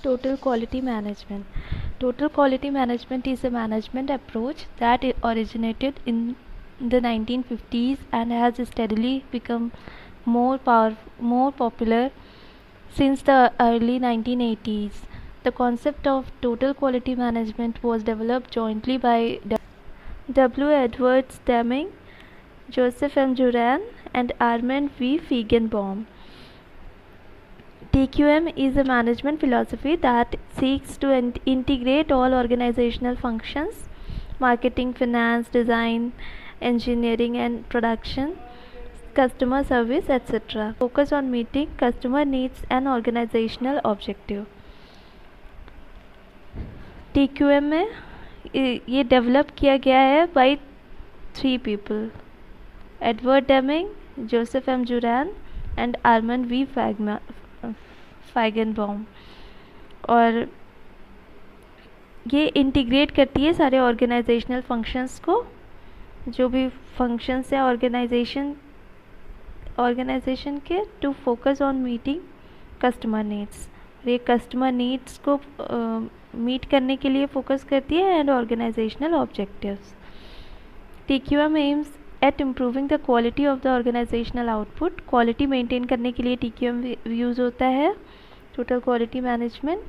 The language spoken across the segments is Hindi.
Total quality management. Total quality management is a management approach that originated in the 1950s and has steadily become more popular since the early 1980s. The concept of total quality management was developed jointly by W. Edwards Deming, Joseph M. Juran, and Armand V. Feigenbaum. TQM is a management philosophy that seeks to integrate all organizational functions: marketing, finance, design, engineering and production, customer service, etc. Focus on meeting customer needs and organizational objective. TQM में ये डेवलप किया गया है by 3 people: Edward Deming, Joseph M Juran and Armand V Feigenbaum. और ये इंटीग्रेट करती है सारे ऑर्गेनाइजेशनल फंक्शंस को, जो भी फंक्शंस है ऑर्गेनाइजेशन के, to focus on meeting customer needs. ये कस्टमर नीड्स को मीट करने के लिए फोकस करती है and organisational objectives. TQM aims at improving the quality of the organisational output. Quality maintain करने के लिए TQM यूज़ होता है, total quality management,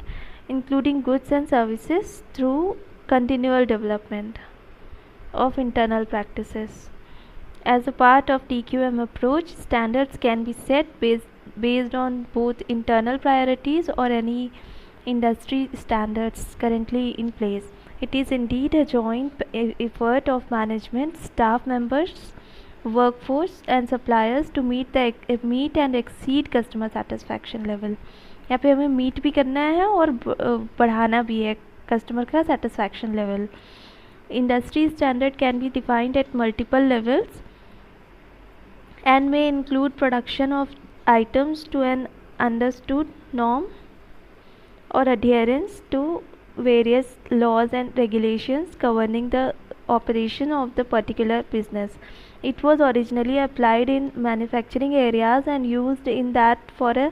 including goods and services through continual development of internal practices. As a part of TQM approach, standards can be set based on both internal priorities or any industry standards currently in place. It is indeed a joint effort of management, staff members, workforce and suppliers to meet and exceed customer satisfaction level. यहाँ पे हमें मीट भी करना है और बढ़ाना भी है कस्टमर का satisfaction level. Industry standard can be defined at multiple levels and may include production of items to an understood norm or adherence to various laws and regulations governing the operation of the particular business. It was originally applied in manufacturing areas and used in that for a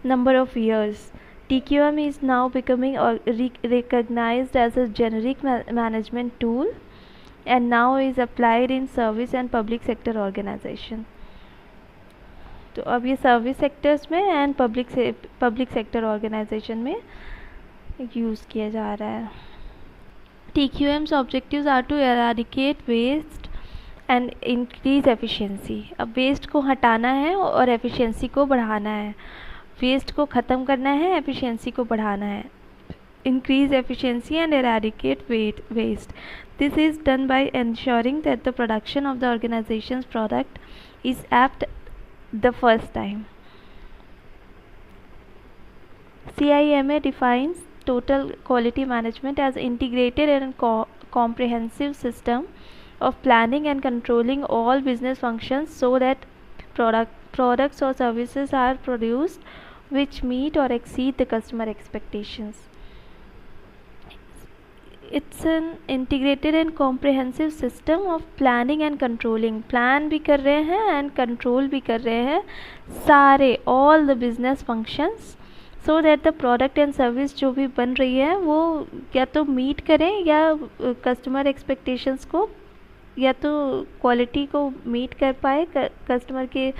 number of years. TQM is now becoming recognized as a generic management tool and now is applied in service and public sector organization. तो अब ये सर्विस सेक्टर्स में एंड पब्लिक सेक्टर ऑर्गेनाइजेशन में यूज़ किया जा रहा है। TQM's objectives are to eradicate waste and increase efficiency. अब वेस्ट को हटाना है और एफिशिएंसी को बढ़ाना है। वेस्ट को ख़त्म करना है, एफिशिएंसी को बढ़ाना है। Increase efficiency and eradicate waste. This is done by ensuring that the production of the organization's product is apt the first time. CIMA defines total quality management as integrated and comprehensive system of planning and controlling all business functions so that products or services are produced which meet or exceed the customer expectations. It's an integrated and comprehensive system of planning and controlling. Plan भी कर रहे हैं एंड कंट्रोल भी कर रहे हैं सारे all the business functions so that the product and service जो भी बन रही है वो या तो मीट करें या कस्टमर एक्सपेक्टेशंस को, या तो क्वालिटी को मीट कर पाए, कस्टमर के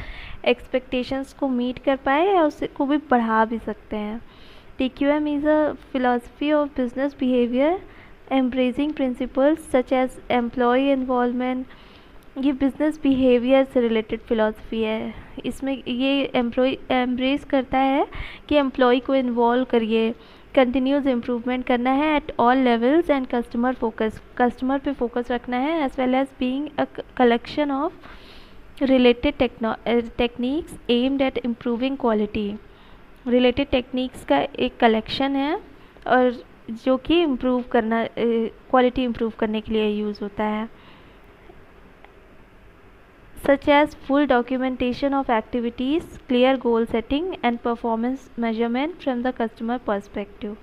एक्सपेक्टेशंस को मीट कर पाए, या उसको भी बढ़ा भी सकते हैं। TQM is a philosophy of business behavior embracing principles such as employee involvement. ये बिजनेस बिहेवियर से रिलेटेड फ़िलासफ़ी है। इसमें ये एम्ब्रेस करता है कि एम्प्लॉय को इन्वॉल्व करिए, कंटिन्यूस इम्प्रूवमेंट करना है at all levels and customer पे फोकस रखना है, as well as being a collection of related techniques aimed at improving quality. Related techniques का एक कलेक्शन है और जो कि इम्प्रूव करना, क्वालिटी इम्प्रूव करने के लिए यूज़ होता है। such as full documentation of activities, clear goal setting and performance measurement from the customer perspective.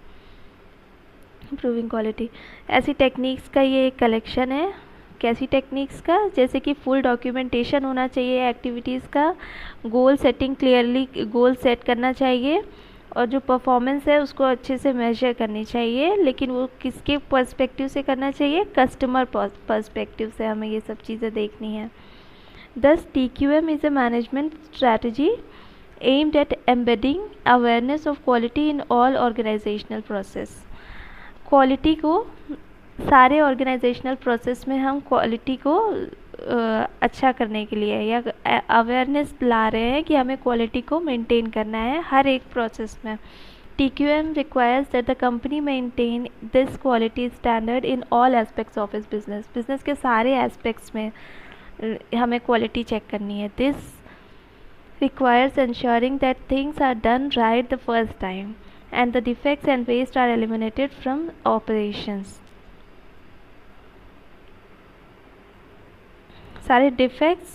Improving quality. ऐसी टेक्निक्स का ये एक कलेक्शन है। कैसी टेक्निक्स का? जैसे कि फुल डॉक्यूमेंटेशन होना चाहिए एक्टिविटीज़ का, goal setting, clearly goal set करना चाहिए, और जो परफॉर्मेंस है उसको अच्छे से मेजर करनी चाहिए, लेकिन वो किसके पर्सपेक्टिव से करना चाहिए, कस्टमर पर्सपेक्टिव से हमें ये सब चीज़ें देखनी है। Thus, TQM is a management strategy aimed at embedding awareness of quality in all organizational process. Quality को सारे ऑर्गेनाइजेशनल प्रोसेस में हम क्वालिटी को अच्छा करने के लिए या अवेयरनेस ला रहे हैं कि हमें क्वालिटी को मेंटेन करना है हर एक प्रोसेस में। TQM requires that the company maintain this quality standard in all aspects of its business. Business के सारे एस्पेक्ट्स में हमें क्वालिटी चेक करनी है। This requires ensuring that things are done right the first time and the defects and waste are eliminated from operations. सारे डिफेक्ट्स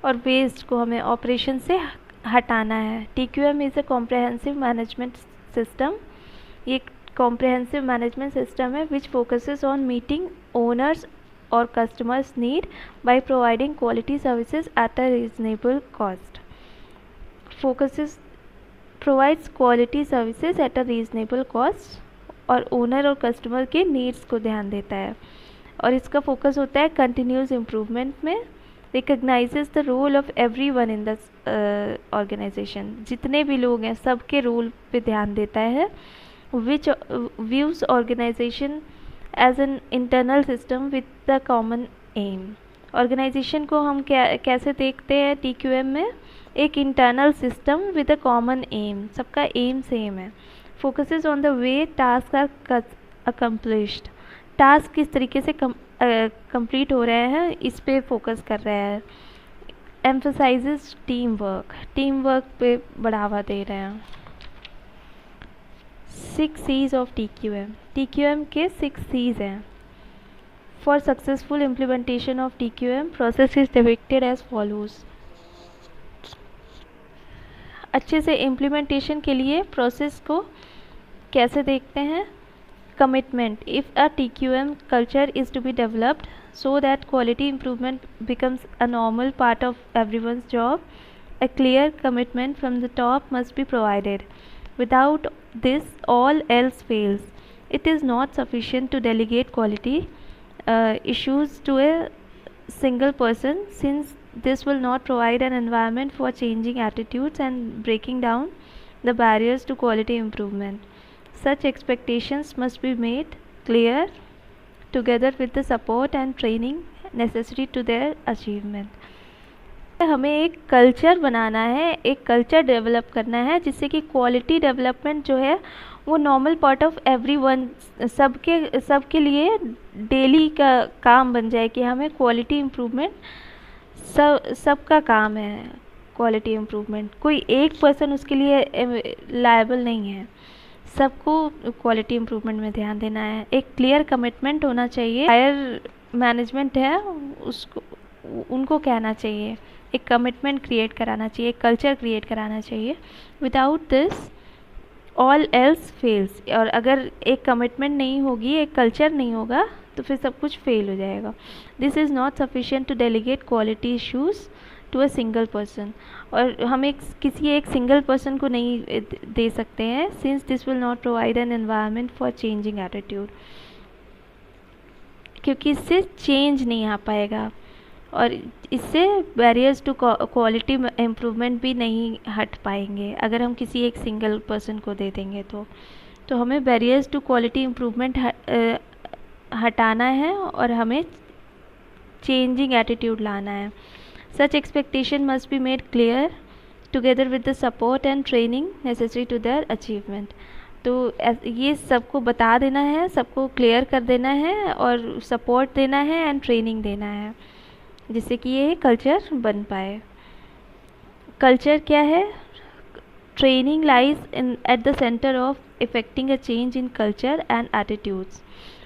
और वेस्ट को हमें ऑपरेशन से हटाना है। TQM is a comprehensive management system. ये कॉम्प्रहेंसिव मैनेजमेंट सिस्टम है which focuses on meeting owners और customers need by providing quality services at a reasonable cost. Focuses provides quality services at a reasonable cost और ओनर और कस्टमर के नीड्स को ध्यान देता है। और इसका फोकस होता है कंटिन्यूस इम्प्रूवमेंट में। Recognises the role of every one in the organisation. जितने भी लोग हैं सबके रोल पे ध्यान देता है। Which views organisation as an internal system with the common aim. Organisation को हम कैसे देखते हैं TQM में, एक internal system with a common aim, सबका एम सेम है। Focuses on the way tasks are accomplished. Task किस तरीके से कंप्लीट हो रहे हैं इस पे फोकस कर रहा है। एम्फसाइजेस टीम वर्क पे बढ़ावा दे रहे हैं। 6 C's ऑफ TQM के 6 C's हैं। For successful implementation of TQM process is depicted as follows. अच्छे से इम्प्लीमेंटेशन के लिए प्रोसेस को कैसे देखते हैं। Commitment. If a TQM culture is to be developed so that quality improvement becomes a normal part of everyone's job, a clear commitment from the top must be provided. Without this, all else fails. It is not sufficient to delegate quality issues to a single person, since this will not provide an environment for changing attitudes and breaking down the barriers to quality improvement. Such expectations must be made clear together with the support and training necessary to their achievement. हमें एक कल्चर बनाना है, एक कल्चर डेवलप करना है जिससे कि क्वालिटी डेवलपमेंट जो है वो नॉर्मल पार्ट ऑफ एवरीवन, सबके लिए डेली का काम बन जाए कि हमें क्वालिटी इम्प्रूवमेंट सबका काम है। क्वालिटी इम्प्रूवमेंट कोई एक पर्सन उसके लिए लायबल नहीं है, सबको क्वालिटी इम्प्रूवमेंट में ध्यान देना है। एक क्लियर कमिटमेंट होना चाहिए। हायर मैनेजमेंट है उसको उनको कहना चाहिए, एक कमिटमेंट क्रिएट कराना चाहिए, एक कल्चर क्रिएट कराना चाहिए। Without this all else fails. और अगर एक कमिटमेंट नहीं होगी, एक कल्चर नहीं होगा तो फिर सब कुछ फेल हो जाएगा। This is not sufficient to delegate quality issues to a single person. और हम किसी एक सिंगल पर्सन को नहीं दे सकते हैं, since this will not provide an environment for changing attitude, क्योंकि इससे चेंज नहीं आ पाएगा और इससे बैरियर्स टू क्वालिटी इम्प्रूवमेंट भी नहीं हट पाएंगे अगर हम किसी एक सिंगल पर्सन को दे देंगे तो हमें बैरियर्स टू क्वालिटी इम्प्रूवमेंट हटाना है और हमें चेंजिंग एटीट्यूड लाना है। Such expectation must be made clear together with the support and training necessary to their achievement. तो ये सबको बता देना है, सबको क्लियर कर देना है और सपोर्ट देना है एंड ट्रेनिंग देना है जिससे कि ये कल्चर बन पाए। कल्चर क्या है? Training lies in at the centre of effecting a change in culture and attitudes.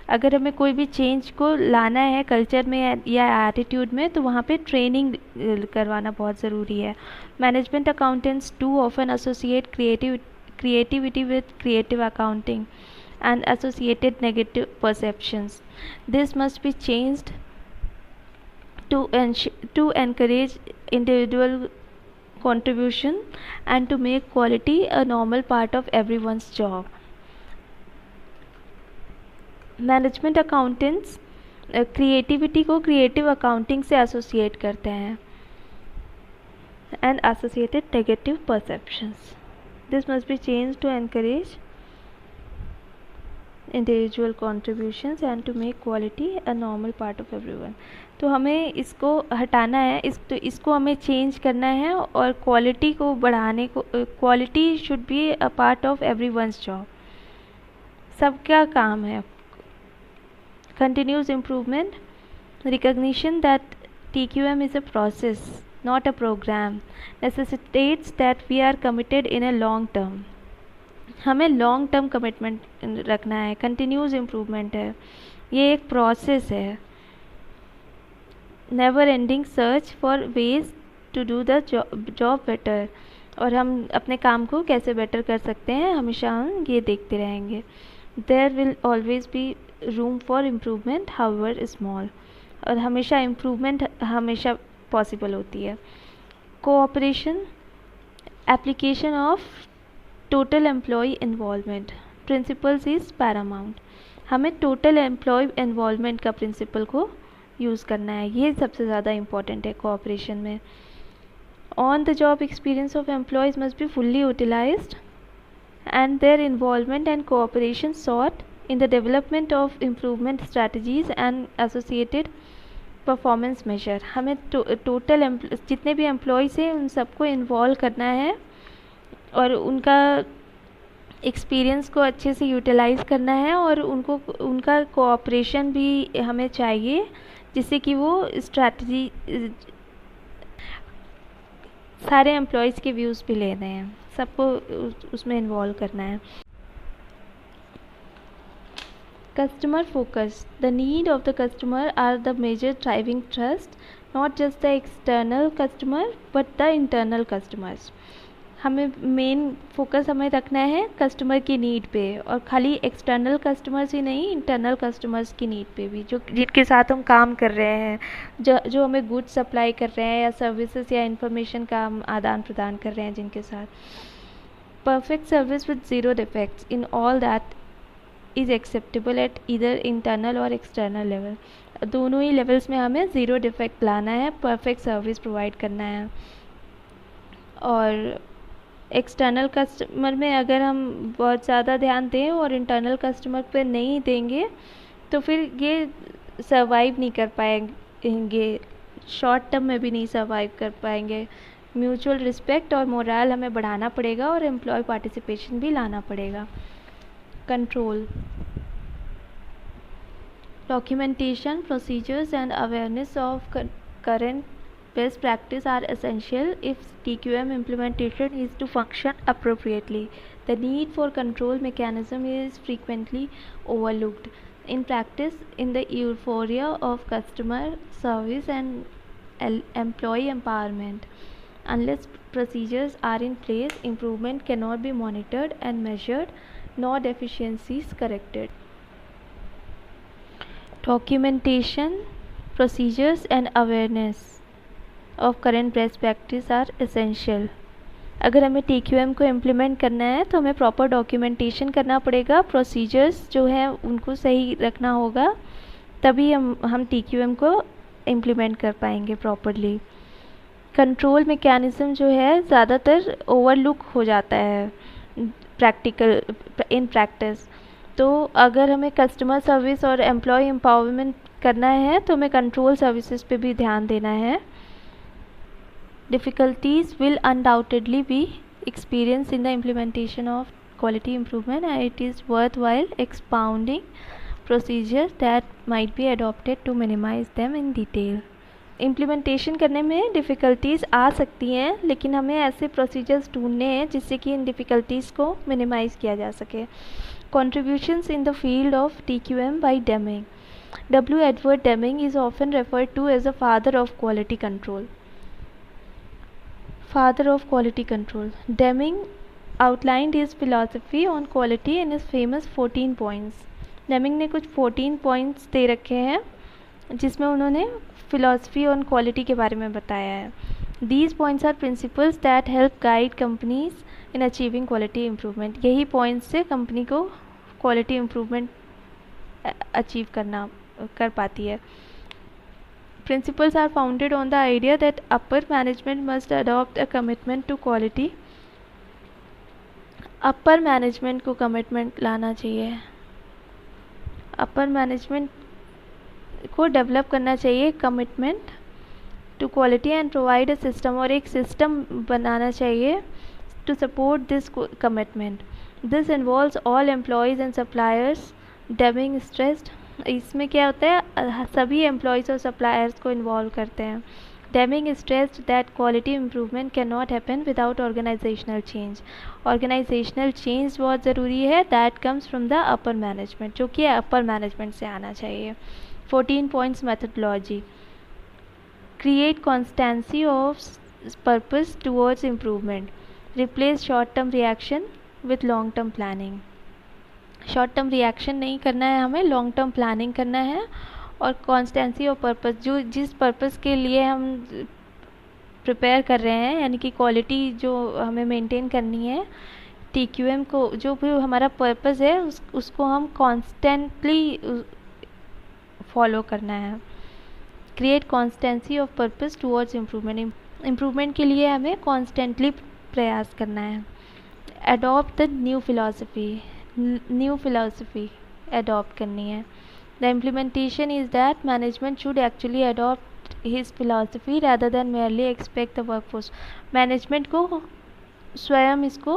अगर हमें कोई भी चेंज को लाना है कल्चर में या एटीट्यूड में तो वहाँ पे ट्रेनिंग करवाना बहुत ज़रूरी है। Management accountants too often associate creativity with creative accounting and associated negative perceptions. This must be changed to encourage individual contribution and to make quality a normal part of everyone's job. Management accountants creativity को क्रिएटिव अकाउंटिंग से एसोसिएट करते हैं and associated negative perceptions. This must be changed to encourage individual contributions and to make quality a normal part of everyone. तो हमें इसको हटाना है, इसको हमें चेंज करना है और क्वालिटी को बढ़ाने को, quality should be a part of everyone's job, सबका काम है. Continuous improvement, recognition that TQM is a process, not a program, necessitates that we are committed in a long term. हमें लॉन्ग टर्म कमिटमेंट रखना है. कंटिन्यूस इम्प्रूवमेंट है, ये एक प्रोसेस है. Never ending search for ways to do the job better, और हम अपने काम को कैसे बेटर कर सकते हैं हमेशा हम ये देखते रहेंगे. There will always be room for improvement however small, और हमेशा इम्प्रूवमेंट हमेशा पॉसिबल होती है. Cooperation, application of total employee involvement principles is paramount. हमें टोटल एम्प्लॉय इन्वॉल्वमेंट का प्रिंसिपल को यूज़ करना है, ये सबसे ज़्यादा इम्पॉर्टेंट है कोऑपरेशन में. On the job experience of employees must be fully utilised and their involvement and cooperation sought in the development of improvement strategies and associated performance measure. हमें टोटल जितने भी एम्प्लॉयज़ हैं उन सबको इन्वॉल्व करना है और उनका एक्सपीरियंस को अच्छे से यूटिलाइज़ करना है, और उनका कोऑपरेशन भी हमें चाहिए जिससे कि वो स्ट्रैटेजी सारे एम्प्लॉयज़ के व्यूज़ भी ले रहे हैं, सबको उसमें इन्वॉल्व करना है. Customer focus, the need of the customer are the major driving trust, not just the external customer but the internal customers. हमें मेन फोकस हमें रखना है कस्टमर की नीड पे, और खाली एक्सटर्नल कस्टमर्स ही नहीं, इंटरनल कस्टमर्स की नीड पे भी, जो जिनके साथ हम काम कर रहे हैं, जो हमें गुड्स सप्लाई कर रहे हैं या सर्विसेज या इंफॉर्मेशन का हम आदान प्रदान कर रहे हैं जिनके साथ. Perfect service with zero defects in all that is acceptable eight either internal और एक्सटर्नल लेवल. दोनों ही लेवल्स में हमें ज़ीरो डिफेक्ट लाना है, परफेक्ट सर्विस प्रोवाइड करना है. और एक्सटर्नल कस्टमर में अगर हम बहुत ज़्यादा ध्यान दें और इंटरनल कस्टमर पे नहीं देंगे तो फिर ये सर्वाइव नहीं कर पाएंगे, शॉर्ट टर्म में भी नहीं सर्वाइव कर पाएंगे. म्यूचुअल रिस्पेक्ट और मोरल हमें बढ़ाना पड़ेगा और एम्प्लॉय पार्टिसिपेशन भी लाना पड़ेगा. Control, documentation, procedures and awareness of current best practice are essential if TQM implementation is to function appropriately. The need for control mechanism is frequently overlooked in practice in the euphoria of customer service and employee empowerment. Unless procedures are in place, improvement cannot be monitored and measured, nor deficiencies corrected. Documentation, procedures and awareness of current best practice are essential. अगर हमें TQM को इम्प्लीमेंट करना है तो हमें प्रॉपर डॉक्यूमेंटेशन करना पड़ेगा, प्रोसीजर्स जो हैं उनको सही रखना होगा, तभी हम TQM को इम्प्लीमेंट कर पाएंगे प्रॉपरली. कंट्रोल मैकेनिज़्म जो है ज़्यादातर ओवरलुक हो जाता है इन प्रैक्टिस. तो अगर हमें कस्टमर सर्विस और एम्प्लॉय एम्पावरमेंट करना है तो हमें कंट्रोल सर्विसेज पे भी ध्यान देना है. Difficulties will undoubtedly be experienced in the implementation of quality improvement, and it is worthwhile expounding procedures that might be adopted to minimize them in detail. Implementation करने में difficulties आ सकती हैं, लेकिन हमें ऐसे procedures ढूंढने हैं जिससे कि इन difficulties को minimize किया जा सके. Contributions in the field of TQM by Deming. W. Edward Deming is often referred to as the father of quality control. Father of quality control. Deming outlined his philosophy on quality in his famous 14 points. Deming ने कुछ 14 points दे रखे हैं जिसमें उन्होंने philosophy on quality के बारे में बताया है. These points are principles that help guide companies in achieving quality improvement. यही पॉइंट्स से कंपनी को क्वालिटी इम्प्रूवमेंट अचीव कर पाती है। Principles are founded on the idea that upper management must adopt a commitment to quality. Upper management को कमिटमेंट लाना चाहिए, अपर मैनेजमेंट को डेवलप करना चाहिए commitment to quality and provide a system, और एक सिस्टम बनाना चाहिए to support this commitment. This involves all employees and suppliers. Deming stressed, इसमें क्या होता है, सभी एम्प्लॉयज़ और सप्लायर्स को इन्वॉल्व करते हैं। Deming stressed that quality improvement can not happen without organisational change. Organisational change बहुत ज़रूरी है, that comes from the upper management, जो कि अपर मैनेजमेंट से आना चाहिए। 14 points methodology. Create constancy of purpose towards improvement. Replace short term reaction with long term planning. Short term reaction नहीं करना है, हमें लॉन्ग टर्म प्लानिंग करना है। और कॉन्स्टेंसी ऑफ पर्पस, जो जिस पर्पस के लिए हम प्रिपेयर कर रहे हैं, यानी कि क्वालिटी जो हमें मेंटेन करनी है, TQM को जो भी हमारा पर्पस है उसको हम कॉन्स्टेंटली फॉलो करना है। Create constancy of purpose towards improvement. Improvement के लिए हमें कॉन्स्टेंटली प्रयास करना है। Adopt the new philosophy adopt करनी है। The implementation is that management should actually adopt his philosophy rather than merely expect the workforce. Management को स्वयं इसको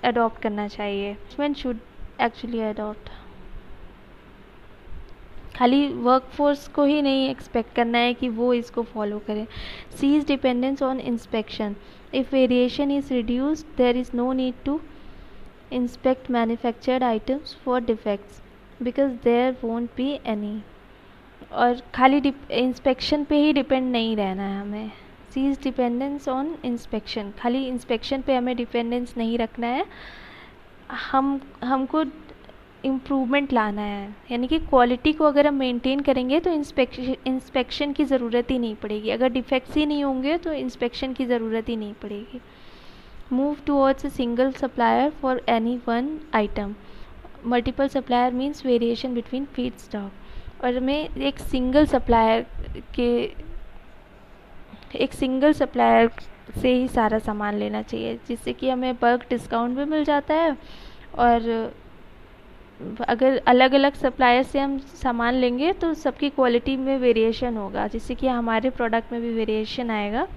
अडॉप्ट करना चाहिए। मैनेजमेंट शुड एक्चुअली अडॉप्ट, खाली वर्कफोर्स को ही नहीं एक्सपेक्ट करना है कि वो इसको फॉलो करें। Cease dependence on inspection. If variation is reduced there is no need to inspect manufactured items for defects because there won't be any। और खाली इंस्पेक्शन पे ही डिपेंड नहीं रहना है हमें। सीज डिपेंडेंस ऑन इंस्पेक्शन, खाली इंस्पेक्शन पे हमें डिपेंडेंस नहीं रखना है, हमको इम्प्रूवमेंट लाना है। यानी कि क्वालिटी को अगर हम मेंटेन करेंगे तो इंस्पेक्शन की ज़रूरत ही नहीं पड़ेगी, अगर डिफेक्ट्स ही नहीं होंगे तो इंस्पेक्शन की ज़रूरत ही नहीं पड़ेगी। Move towards a single supplier for any one item. Multiple supplier means variation between feedstock। और हमें एक सिंगल सप्लायर से ही सारा सामान लेना चाहिए, जिससे कि हमें बल्क डिस्काउंट भी मिल जाता है। और अगर अलग अलग सप्लायर से हम सामान लेंगे तो सबकी क्वालिटी में वेरिएशन होगा, जिससे कि हमारे प्रोडक्ट में भी वेरिएशन आएगा।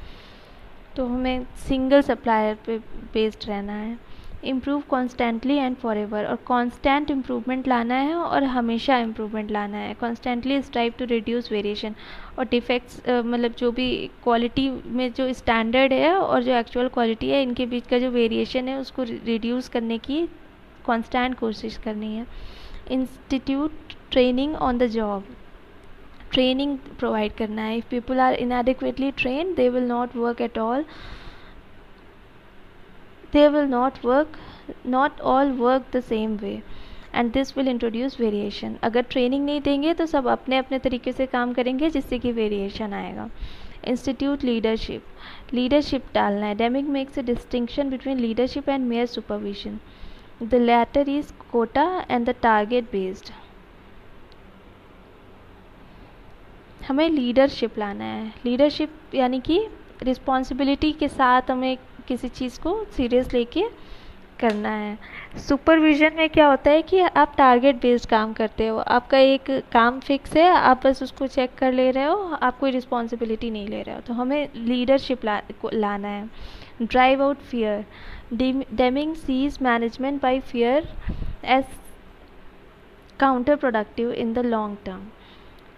तो हमें सिंगल सप्लायर पे बेस्ड रहना है। इम्प्रूव कॉन्स्टेंटली एंड फॉरएवर, और कांस्टेंट इम्प्रूवमेंट लाना है और हमेशा इम्प्रूवमेंट लाना है। Constantly strive to reduce variation, और डिफेक्ट्स मतलब जो भी क्वालिटी में जो स्टैंडर्ड है और जो एक्चुअल क्वालिटी है, इनके बीच का जो वेरिएशन है उसको रिड्यूस करने की कांस्टेंट कोशिश करनी है। Institute training on the job, training provide करना है। If people are inadequately trained they will not work at all, not all work the same way and this will introduce variation। अगर ट्रेनिंग नहीं देंगे तो सब अपने अपने तरीके से काम करेंगे, जिससे कि वेरिएशन आएगा। इंस्टीट्यूट लीडरशिप डालना है। Deming makes a distinction between leadership and mere supervision. The latter is quota and the target based. हमें लीडरशिप लाना है। लीडरशिप यानी कि रिस्पॉन्सिबिलिटी के साथ हमें किसी चीज़ को सीरियस लेके करना है। सुपरविज़न में क्या होता है कि आप टारगेट बेस्ड काम करते हो, आपका एक काम फिक्स है, आप बस उसको चेक कर ले रहे हो, आप कोई रिस्पॉन्सिबिलिटी नहीं ले रहे हो। तो हमें लीडरशिप लाना है। Drive out fear. Deming sees management by fear as counter productive in the long term.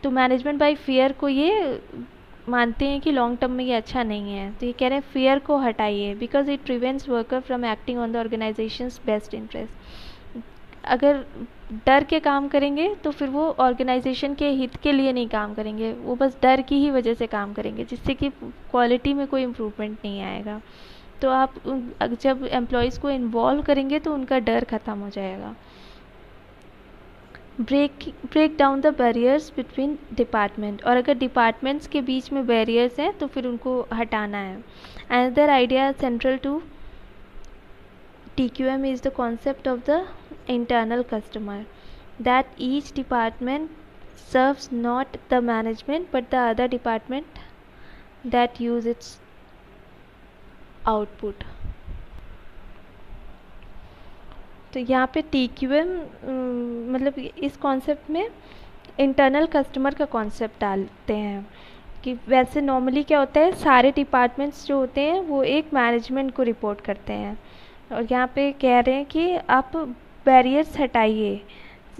तो मैनेजमेंट बाय फियर को ये मानते हैं कि लॉन्ग टर्म में ये अच्छा नहीं है, तो ये कह रहे हैं फियर को हटाइए, because it prevents worker from acting on the organisations best interest. अगर डर के काम करेंगे तो फिर वो ऑर्गेनाइजेशन के हित के लिए नहीं काम करेंगे, वो बस डर की ही वजह से काम करेंगे, जिससे कि क्वालिटी में कोई इम्प्रूवमेंट नहीं आएगा। तो आप जब एम्प्लॉयज़ को इन्वॉल्व करेंगे तो उनका डर ख़त्म हो जाएगा। Break down the barriers between department, और अगर डिपार्टमेंट्स के बीच में बैरियर्स हैं तो फिर उनको हटाना है. Another idea central to TQM is the concept of the internal customer, that each department serves not the management but the other department that use its output. तो यहाँ पे TQM मतलब इस कॉन्सेप्ट में इंटरनल कस्टमर का कॉन्सेप्ट डालते हैं कि वैसे नॉर्मली क्या होता है, सारे डिपार्टमेंट्स जो होते हैं वो एक मैनेजमेंट को रिपोर्ट करते हैं, और यहाँ पे कह रहे हैं कि आप बैरियर्स हटाइए.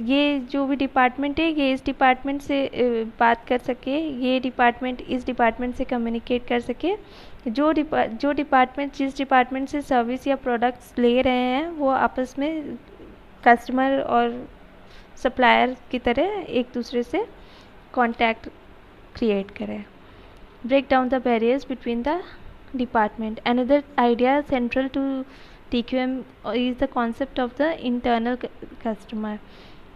ये जो भी डिपार्टमेंट है ये इस डिपार्टमेंट से बात कर सके, ये डिपार्टमेंट इस डिपार्टमेंट से कम्युनिकेट कर सके. जो डिपार्टमेंट जिस डिपार्टमेंट से सर्विस या प्रोडक्ट्स ले रहे हैं वो आपस में कस्टमर और सप्लायर की तरह एक दूसरे से कांटेक्ट क्रिएट करें. Break down the barriers between the department. Another idea central to TQM is the concept of the internal customer,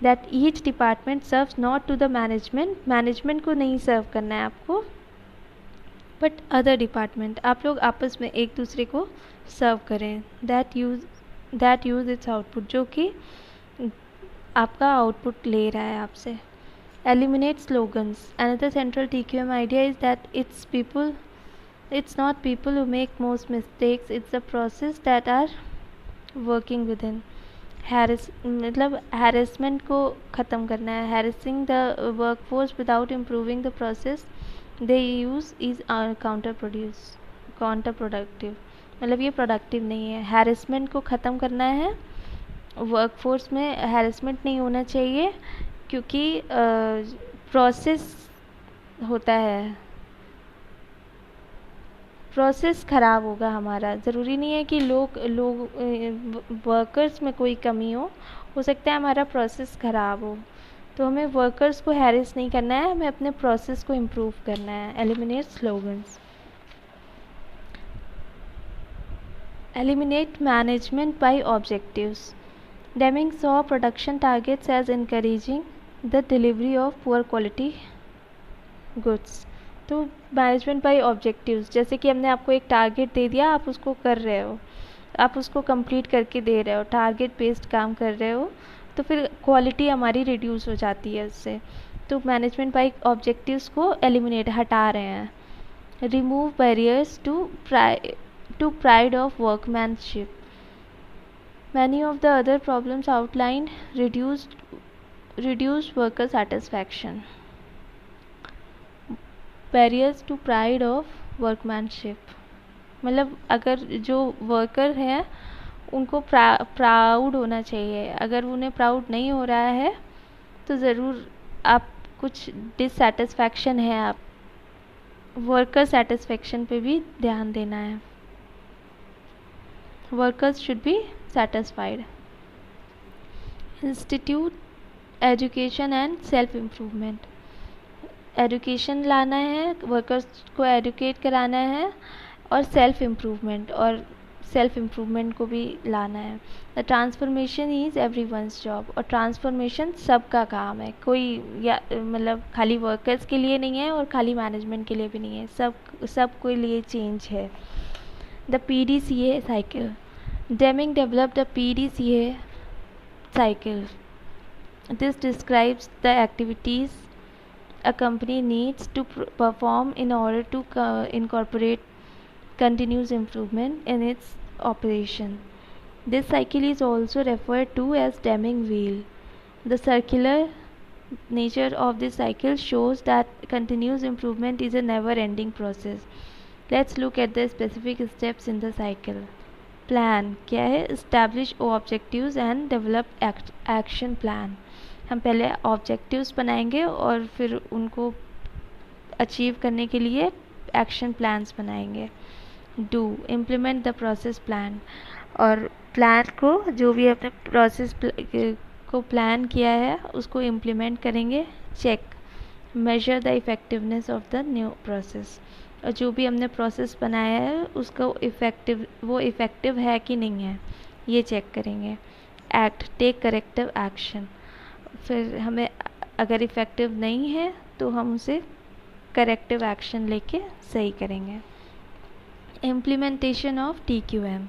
that each department serves not to the management को नहीं सर्व करना है आपको, but other department, आप लोग आपस में एक दूसरे को सर्व करें. that use its output, जो कि आपका आउटपुट ले रहा है आपसे. Eliminate slogans. Another central TQM idea is that it's not people who make most mistakes, it's the process that are working within. मतलब harassment को ख़त्म करना है. harassing the workforce without improving the process they use is counterproductive. मतलब ये प्रोडक्टिव नहीं है. harassment को ख़त्म करना है, वर्कफोर्स में harassment नहीं होना चाहिए, क्योंकि प्रोसेस होता है, प्रोसेस ख़राब होगा हमारा. ज़रूरी नहीं है कि लोग वर्कर्स में कोई कमी हो सकता है हमारा प्रोसेस ख़राब हो. तो हमें वर्कर्स को हैरेस नहीं करना है, हमें अपने प्रोसेस को इम्प्रूव करना है. Eliminate slogans. Eliminate management by objectives. Deming saw production targets as encouraging the delivery of poor quality goods. तो मैनेजमेंट बाय ऑब्जेक्टिव्स, जैसे कि हमने आपको एक टारगेट दे दिया, आप उसको कर रहे हो, आप उसको कंप्लीट करके दे रहे हो, टारगेट बेस्ड काम कर रहे हो, तो फिर क्वालिटी हमारी रिड्यूस हो जाती है उससे. तो मैनेजमेंट बाय ऑब्जेक्टिव्स को एलिमिनेट हटा रहे हैं. Remove barriers to pride of workmanship. Many of the other problems outlined reduced worker satisfaction. Barriers to pride of workmanship, मतलब अगर जो वर्कर हैं उनको प्राउड होना चाहिए. अगर उन्हें प्राउड नहीं हो रहा है तो ज़रूर आप कुछ डिससेटिस्फैक्शन है, आप वर्कर सेटिस्फेक्शन पे भी ध्यान देना है. Workers should be satisfied. Institute education and self improvement. Education लाना है, वर्कर्स को एजुकेट कराना है, और सेल्फ इम्प्रूवमेंट को भी लाना है. The transformation is everyone's job. और ट्रांसफॉर्मेशन सबका काम है, कोई या मतलब खाली वर्कर्स के लिए नहीं है और खाली मैनेजमेंट के लिए भी नहीं है, सब के लिए चेंज है. The PDCA cycle. Deming developed the PDCA cycle. This describes the activities a company needs to perform in order to incorporate continuous improvement in its operation. This cycle is also referred to as Deming wheel. The circular nature of this cycle shows that continuous improvement is a never-ending process. Let's look at the specific steps in the cycle. Plan क्या है? Establish objectives and develop action plan. हम पहले ऑब्जेक्टिव्स बनाएंगे और फिर उनको अचीव करने के लिए एक्शन प्लान्स बनाएंगे. Do implement the process plan. और प्लान को, जो भी अपने प्रोसेस को प्लान किया है उसको इम्प्लीमेंट करेंगे. Check measure the effectiveness of the new process. और जो भी हमने प्रोसेस बनाया है उसका वो इफ़ेक्टिव है कि नहीं है ये चेक करेंगे. Act take corrective action. फिर हमें अगर इफ़ेक्टिव नहीं है तो हम उसे करेक्टिव एक्शन लेके सही करेंगे। Implementation of TQM।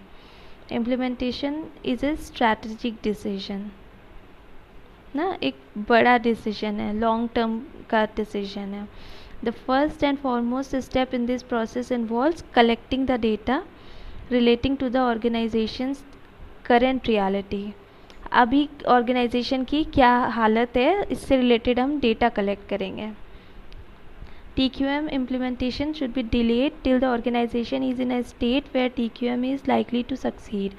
Implementation is a strategic decision ना, एक बड़ा डिसीजन है, लॉन्ग टर्म का डिसीजन है। The first and foremost step in this process involves collecting the data relating to the organisation's current reality. अभी ऑर्गेनाइजेशन की क्या हालत है, इससे रिलेटेड हम डेटा कलेक्ट करेंगे। TQM implementation should be delayed till the organization is in a state where TQM is likely to succeed।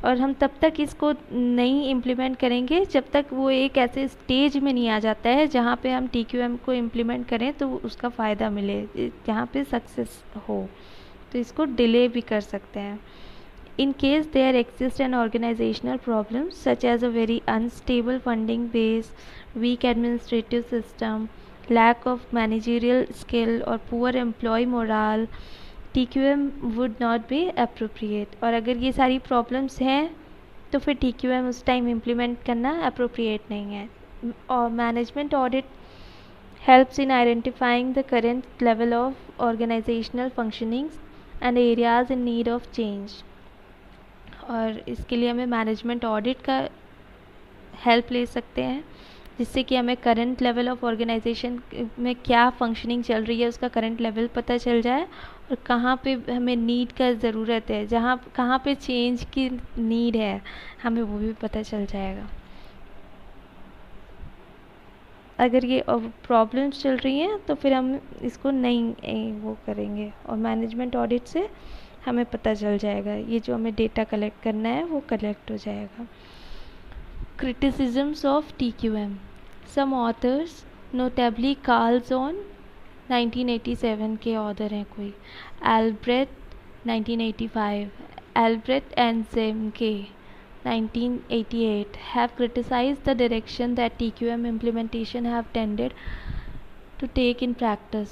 और हम तब तक इसको नहीं इम्प्लीमेंट करेंगे जब तक वो एक ऐसे स्टेज में नहीं आ जाता है जहाँ पे हम TQM को इम्प्लीमेंट करें तो उसका फ़ायदा मिले, जहाँ पे सक्सेस हो। तो इसको डिले भी कर सकते हैं। In case there exists an organizational problem such as a very unstable funding base, weak administrative system, lack of managerial skill or poor employee morale, TQM would not be appropriate। और अगर ये सारी प्रॉब्लम्स हैं तो फिर TQM उस टाइम इम्प्लीमेंट करना अप्रोप्रिएट नहीं है। और management audit helps in identifying the current level of organizational functioning and areas in need of change। और इसके लिए हमें मैनेजमेंट ऑडिट का हेल्प ले सकते हैं, जिससे कि हमें करंट लेवल ऑफ ऑर्गेनाइजेशन में क्या फंक्शनिंग चल रही है उसका करंट लेवल पता चल जाए, और कहाँ पे हमें नीड का ज़रूरत है, कहाँ पे चेंज की नीड है हमें वो भी पता चल जाएगा। अगर ये प्रॉब्लम्स चल रही हैं तो फिर हम इसको नहीं वो करेंगे, और मैनेजमेंट ऑडिट से हमें पता चल जाएगा, ये जो हमें डेटा कलेक्ट करना है वो कलेक्ट हो जाएगा। Criticisms of TQM। Some authors, notably Carl Zohn 1987 के ऑथर हैं कोई, Albrecht 1985, Albrecht and Zemke 1988 have criticized the direction that TQM implementation have tended to take in practice.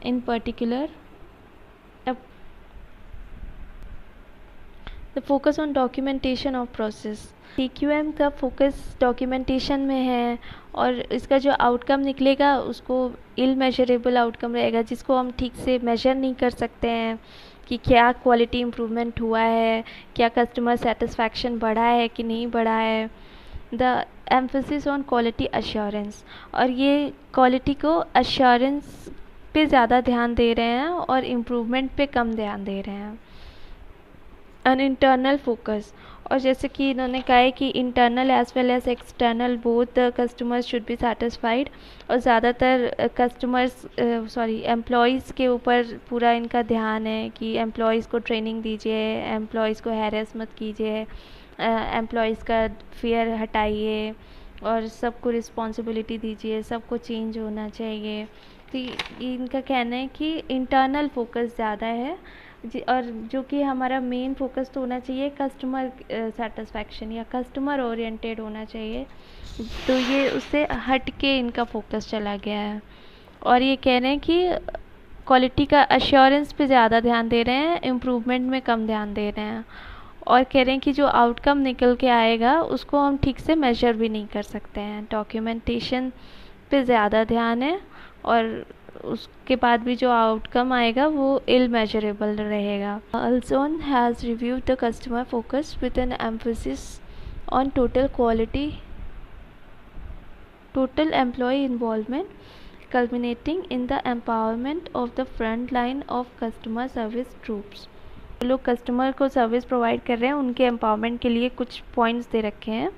In particular, the focus on documentation of process। TQM का फोकस डॉक्यूमेंटेशन में है, और इसका जो आउटकम निकलेगा उसको इल मेजरेबल आउटकम रहेगा, जिसको हम ठीक से मेजर नहीं कर सकते हैं कि क्या क्वालिटी इम्प्रूवमेंट हुआ है, क्या कस्टमर सेटिस्फैक्शन बढ़ा है कि नहीं बढ़ा है। The emphasis on quality assurance. और ये क्वालिटी को अश्योरेंस पे ज़्यादा ध्यान दे रहे हैं और इम्प्रूवमेंट पे कम ध्यान दे रहे हैं। An internal focus. और जैसे कि इन्होंने कहा है कि internal as well as external both the customers should be satisfied. और ज़्यादातर कस्टमर्स एम्प्लॉयज़ के ऊपर पूरा इनका ध्यान है कि एम्प्लॉयज़ को ट्रेनिंग दीजिए, एम्प्लॉयज़ को हैरेस मत कीजिए, एम्प्लॉयज़ का फियर हटाइए और सबको रिस्पॉन्सिबिलिटी दीजिए, सबको चेंज होना चाहिए। तो इनका कहना है कि इंटरनल फोकस ज़्यादा है, और जो कि हमारा मेन फोकस तो होना चाहिए कस्टमर सेटिस्फैक्शन या कस्टमर ओरिएंटेड होना चाहिए। तो ये उससे हट के इनका फोकस चला गया है, और ये कह रहे हैं कि क्वालिटी का अश्योरेंस पे ज़्यादा ध्यान दे रहे हैं, इम्प्रूवमेंट में कम ध्यान दे रहे हैं। और कह रहे हैं कि जो आउटकम निकल के आएगा उसको हम ठीक से मेजर भी नहीं कर सकते हैं। डॉक्यूमेंटेशन पे ज़्यादा ध्यान है, और उसके बाद भी जो आउटकम आएगा वो इल मेजरेबल रहेगा। अल्सोन has reviewed the customer focus with an emphasis on total quality, total employee involvement, culminating in the empowerment of the front line of customer service troops। जो लोग कस्टमर को सर्विस प्रोवाइड कर रहे हैं उनके एम्पावरमेंट के लिए कुछ पॉइंट्स दे रखे हैं।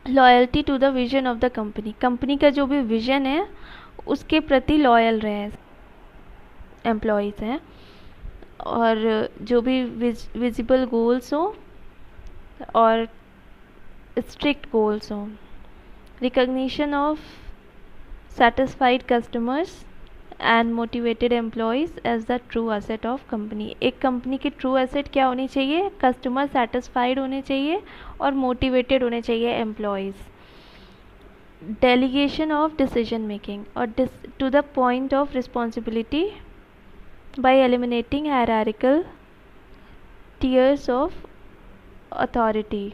Loyalty to the vision of the company. Company का जो भी विजन है उसके प्रति लॉयल रहे एम्प्लॉयज़ हैं, और जो भी विजिबल गोल्स हों और स्ट्रिक्ट गोल्स हों। Recognition of satisfied customers and motivated employees as the true asset of company। एक कंपनी की ट्रू एसेट क्या होनी चाहिए? कस्टमर सेटिस्फाइड होने चाहिए और मोटिवेटेड होने चाहिए employees. Delegation of decision making or to the point of responsibility by eliminating hierarchical tiers of authority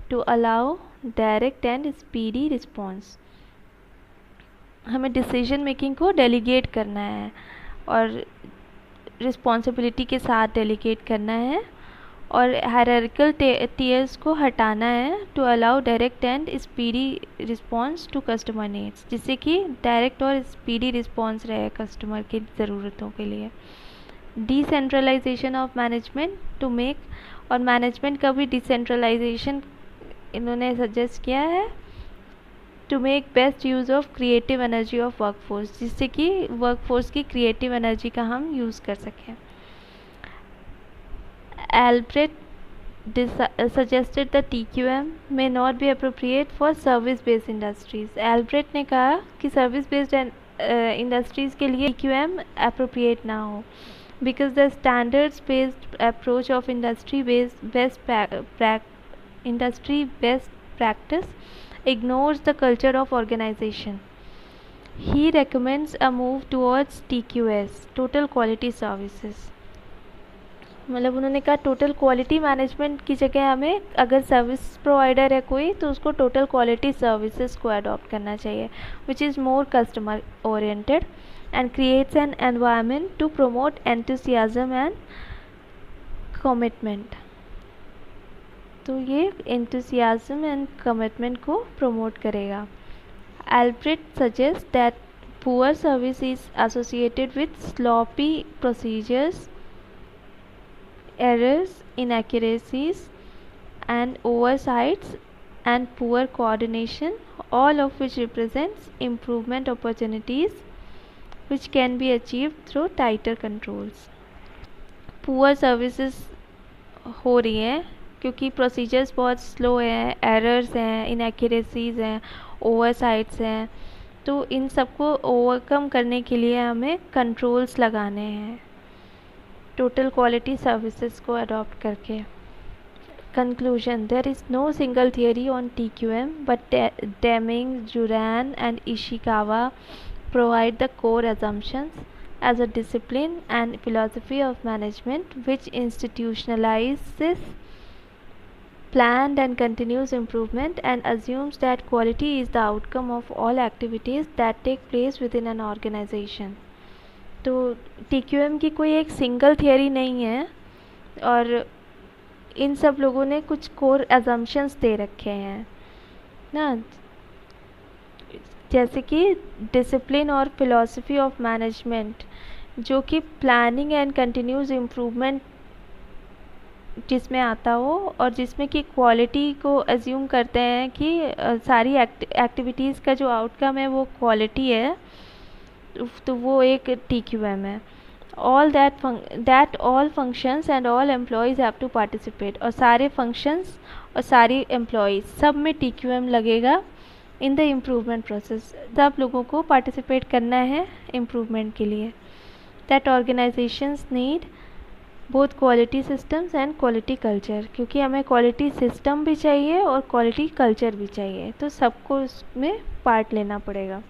to allow direct and speedy response. हमें डिसीजन मेकिंग को डेलीगेट करना है और रिस्पॉन्सिबिलिटी के साथ डेलीगेट करना है, और हायरार्किकल टियर्स को हटाना है to allow direct and speedy response to customer needs, जिससे कि डायरेक्ट और स्पीडी रिस्पॉन्स रहे कस्टमर की ज़रूरतों के लिए। Decentralisation of management to make, और मैनेजमेंट का भी डिसेंट्रलाइजेशन इन्होंने सजेस्ट किया है, to make best use of creative energy of workforce, जिससे कि वर्कफोर्स की क्रिएटिव एनर्जी का हम यूज़ कर सकें। Albrecht suggested the TQM may not be appropriate for service-based industries. Albrecht ने कहा कि service-based industries के लिए TQM appropriate ना हो, because the standards-based approach of industry-based best practice ignores the culture of organization. He recommends a move towards TQS, Total Quality Services. मतलब उन्होंने कहा टोटल क्वालिटी मैनेजमेंट की जगह हमें, अगर सर्विस प्रोवाइडर है कोई, तो उसको टोटल क्वालिटी सर्विसेज को अडॉप्ट करना चाहिए, which is more customer oriented and creates an environment to promote enthusiasm and commitment. तो ये एंथुसियाज्म एंड कमिटमेंट को प्रमोट करेगा। Albrecht suggests that poor service is associated with sloppy procedures, errors, inaccuracies and oversights and poor coordination, all of which represents improvement opportunities which can be achieved through tighter controls. Poor services हो रही हैं क्योंकि प्रोसीजर्स बहुत स्लो हैं, एरर्स हैं, इनएक्यूरेसीज हैं, ओवरसाइट्स हैं, तो इन सबको ओवरकम करने के लिए हमें कंट्रोल्स लगाने हैं टोटल क्वालिटी सर्विसेज को अडॉप्ट करके। Conclusion, there is no single theory on TQM, but Deming, Juran and Ishikawa provide the core assumptions as a discipline and philosophy of management which institutionalizes planned and continuous improvement and assumes that quality is the outcome of all activities that take place within an organization. तो TQM की कोई एक सिंगल थियरी नहीं है, और इन सब लोगों ने कुछ कोर assumptions दे रखे हैं ना, जैसे कि डिसिप्लिन और फिलॉसफी ऑफ मैनेजमेंट, जो कि प्लानिंग एंड कंटिन्यूस इम्प्रूवमेंट जिसमें आता हो, और जिसमें कि क्वालिटी को अज्यूम करते हैं कि सारी एक्टिविटीज़ का जो आउटकम है वो क्वालिटी है, तो वो एक TQM है। All that all functions and all employees have to participate, और सारे फंक्शंस और सारी एम्प्लॉयज़ सब में TQM लगेगा इन द इम्प्रूवमेंट प्रोसेस। सब लोगों को पार्टिसिपेट करना है इम्प्रूवमेंट के लिए। That organisations need both quality systems and quality culture, क्योंकि हमें क्वालिटी सिस्टम भी चाहिए और क्वालिटी कल्चर भी चाहिए, तो सबको उसमें पार्ट लेना पड़ेगा।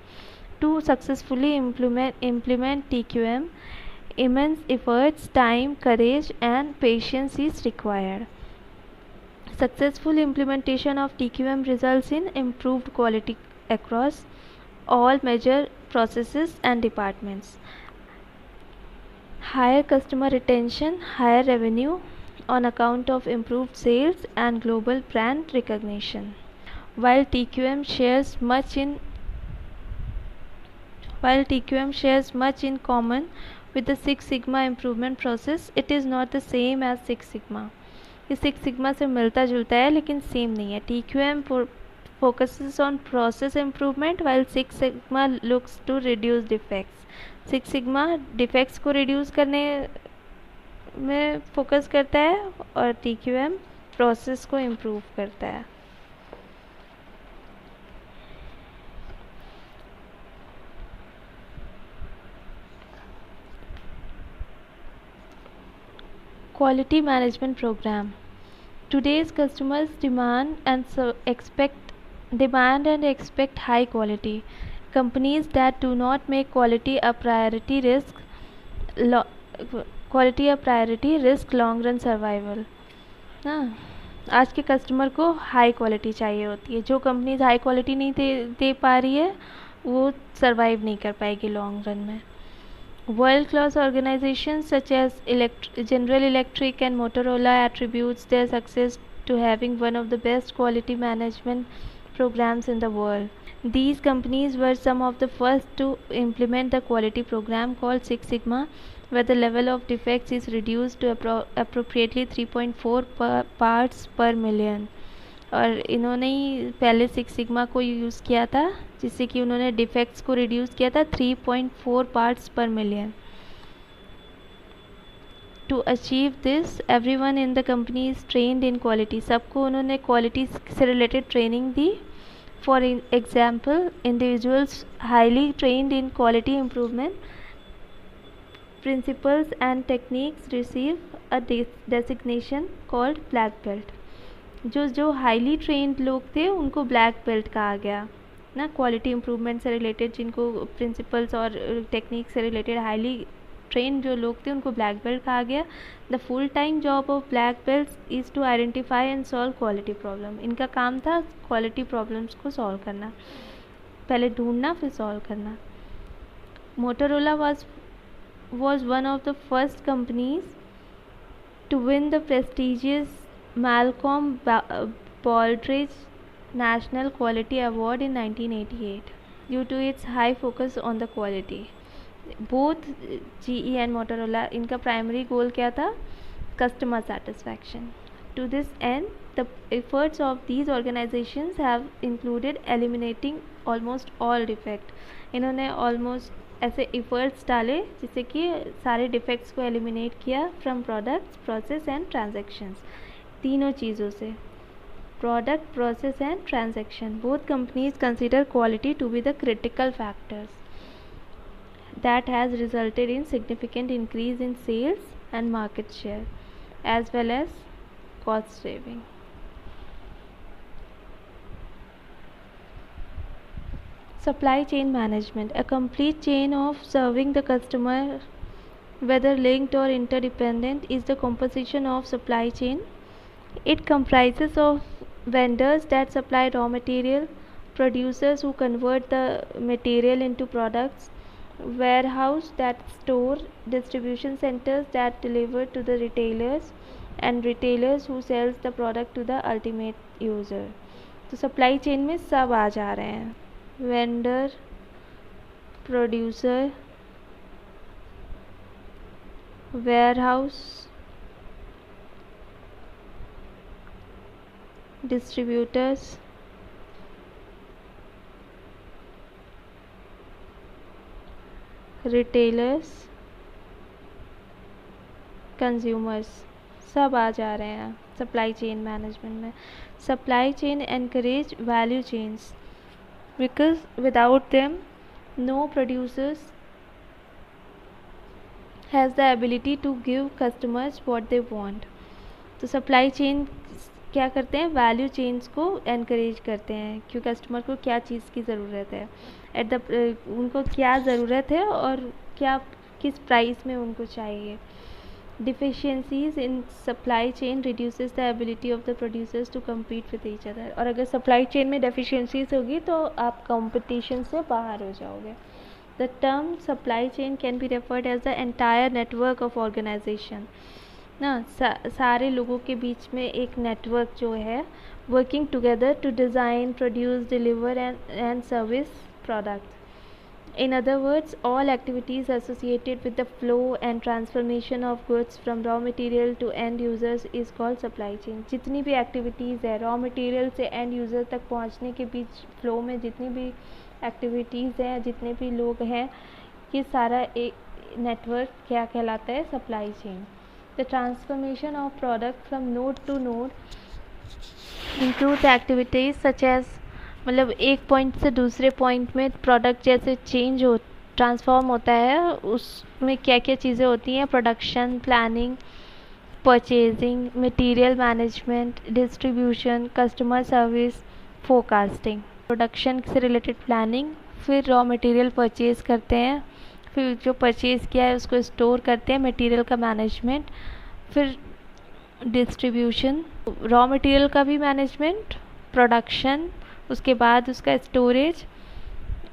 To successfully implement TQM, immense efforts, time, courage and patience is required. Successful implementation of TQM results in improved quality across all major processes and departments. Higher customer retention, higher revenue on account of improved sales and global brand recognition. While TQM shares much in common with the Six Sigma improvement process, it is not the same as Six Sigma. ये सिक्स सिग्मा से मिलता जुलता है लेकिन सेम नहीं है। TQM focuses on process improvement while Six Sigma looks to reduce defects. Six Sigma defects को reduce करने में फोकस करता है और TQM process को improve करता है। Quality management program. Today's customers demand and expect high quality. Companies that do not make quality a priority risk long run survival. आज के कस्टमर को हाई क्वालिटी चाहिए होती है। जो कंपनीज हाई क्वालिटी नहीं दे पा रही है वो सरवाइव नहीं कर पाएगी लॉन्ग रन में। World class organizations such as General Electric and Motorola attributes their success to having one of the best quality management programs in the world. These companies were some of the first to implement the quality program called Six Sigma, where the level of defects is reduced to appropriately 3.4 parts per million. और इन्होंने ही पहले सिक्स सिग्मा को यूज़ किया था, जिससे कि उन्होंने डिफेक्ट्स को रिड्यूस किया था 3.4 parts per million. To achieve this everyone in the company is trained in quality. सबको उन्होंने क्वालिटी से रिलेटेड ट्रेनिंग दी। For example, individuals highly trained in quality improvement principles and techniques receive a designation called black belt. जो हाईली ट्रेंड लोग थे उनको ब्लैक बेल्ट कहा गया ना। क्वालिटी इम्प्रूवमेंट से रिलेटेड जिनको प्रिंसिपल्स और टेक्निक से रिलेटेड हाईली ट्रेंड जो लोग थे उनको ब्लैक बेल्ट कहा गया। The full time job of black belt is to identify and solve quality problem. इनका काम था क्वालिटी प्रॉब्लम्स को सॉल्व करना, पहले ढूंढना फिर सॉल्व करना। Motorola was one of the first companies to win the prestigious Malcolm Baldrige National Quality Award in 1988 due to its high focus on the quality. Both GE and Motorola, इनका primary goal क्या था? Customer satisfaction. To this end, the efforts of these organizations have included eliminating almost all defect. इन्होंने almost ऐसे efforts डाले जिससे कि सारे defects को eliminate किया from products, process and transactions. तीनों चीज़ों से, product, process and transaction. Both companies consider quality to be the critical factors that has resulted in significant increase in sales and market share as well as cost saving. Supply chain management, a complete chain of serving the customer, whether linked or interdependent, is the composition of supply chain. It comprises of vendors that supply raw material, producers who convert the material into products, warehouse that store, distribution centers that deliver to the retailers, and retailers who sells the product to the ultimate user. तो सप्लाई चेन में सब आ जा रहे हैं, vendor, producer, warehouse, distributors, retailers, consumers, सब आ जा रहे हैं सप्लाई चेन मैनेजमेंट में. Supply chain encourage value chains because without them no producers has the ability to give customers what they want. तो सप्लाई चेन क्या करते हैं, वैल्यू चेन्स को एनकरेज करते हैं कि कस्टमर को क्या चीज़ की ज़रूरत है, उनको क्या ज़रूरत है और क्या किस प्राइस में उनको चाहिए. Deficiencies in supply chain reduces the ability of the producers to compete with each other. और अगर सप्लाई चेन में डेफिशिएंसीज होगी तो आप कंपटीशन से बाहर हो जाओगे. The term supply chain can be referred as the entire network of organisation ना. सारे लोगों के बीच में एक नेटवर्क जो है working together to design, produce, deliver and service product. In other words, all activities associated with the flow and transformation of goods from raw material to end users is called supply chain. जितनी भी activities है raw material से end user तक पहुंचने के बीच flow में जितनी भी activities हैं, जितने भी लोग हैं, ये सारा एक network क्या कहलाता है, supply chain. The transformation of product from node to node includes activities such as मतलब एक पॉइंट से दूसरे पॉइंट में प्रोडक्ट जैसे ट्रांसफॉर्म होता है, उसमें क्या क्या चीज़ें होती हैं, production, planning, purchasing, material management, distribution, customer service, forecasting. Production से रिलेटेड प्लानिंग, फिर रॉ मटेरियल परचेज़ करते हैं, फिर जो परचेज़ किया है उसको स्टोर करते हैं, मटेरियल का मैनेजमेंट, फिर डिस्ट्रीब्यूशन, रॉ मटेरियल का भी मैनेजमेंट, प्रोडक्शन, उसके बाद उसका स्टोरेज,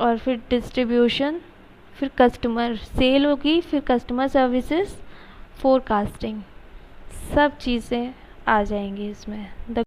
और फिर डिस्ट्रीब्यूशन, फिर कस्टमर सेल होगी, फिर कस्टमर सर्विसेज, फोरकास्टिंग, सब चीज़ें आ जाएंगी इसमें।